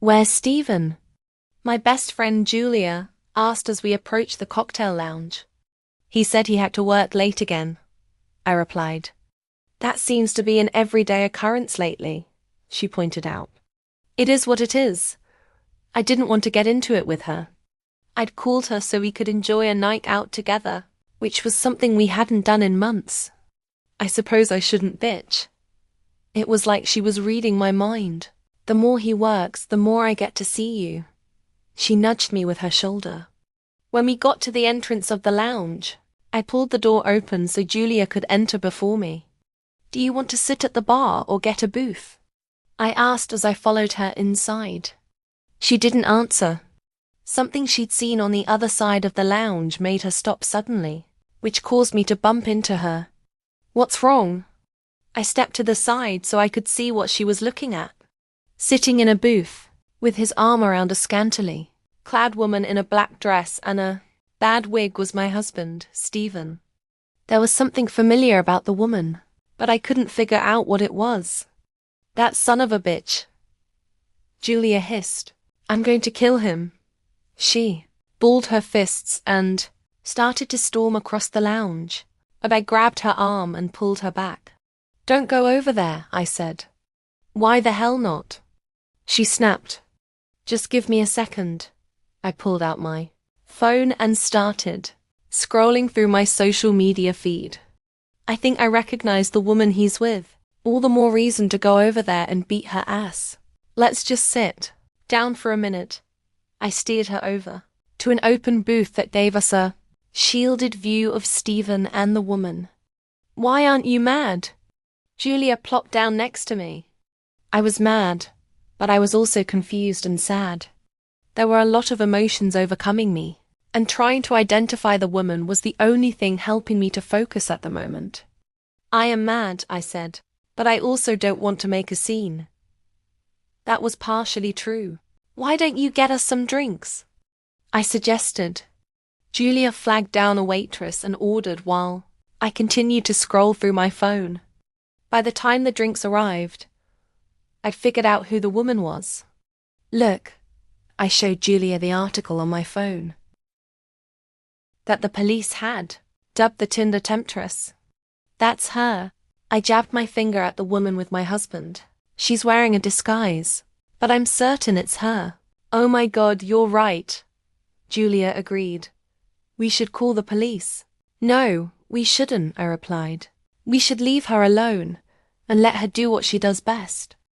"Where's Stephen?" my best friend Julia asked as we approached the cocktail lounge. "He said he had to work late again," I replied. "That seems to be an everyday occurrence lately," she pointed out. "It is what it is. I didn't want to get into it with her. I'd called her so we could enjoy a night out together, which was something we hadn't done in months. I suppose I shouldn't bitch. It was like she was reading my mind. The more he works, the more I get to see you." She nudged me with her shoulder. When we got to the entrance of the lounge, I pulled the door open so Julia could enter before me. "Do you want to sit at the bar or get a booth?" I asked as I followed her inside. She didn't answer. Something she'd seen on the other side of the lounge made her stop suddenly, which caused me to bump into her. "What's wrong?" I stepped to the side so I could see what she was looking at. Sitting in a booth, with his arm around a scantily clad woman in a black dress and a bad wig was my husband, Stephen. There was something familiar about the woman, but I couldn't figure out what it was. "That son of a bitch," Julia hissed. "I'm going to kill him." She balled her fists and started to storm across the lounge, but I grabbed her arm and pulled her back. "Don't go over there," I said. "Why the hell not?" She snapped. "Just give me a second." I pulled out my phone and started scrolling through my social media feed. I think I recognized the woman he's with. All the more reason to go over there and beat her ass. "Let's just sit down for a minute." I steered her over to an open booth that gave us a shielded view of Stephen and the woman. "Why aren't you mad?" Julia plopped down next to me. I was mad, but I was also confused and sad. There were a lot of emotions overcoming me, and trying to identify the woman was the only thing helping me to focus at the moment. "I am mad," I said, "but I also don't want to make a scene." That was partially true. "Why don't you get us some drinks?" I suggested. Julia flagged down a waitress and ordered while I continued to scroll through my phone. By the time the drinks arrived, I'd figured out who the woman was. "Look," I showed Julia the article on my phone that the police had dubbed the Tinder Temptress. "That's her." I jabbed my finger at the woman with my husband. "She's wearing a disguise, but I'm certain it's her." "Oh my God, you're right," Julia agreed. "We should call the police." "No, we shouldn't," I replied. "We should leave her alone and let her do what she does best."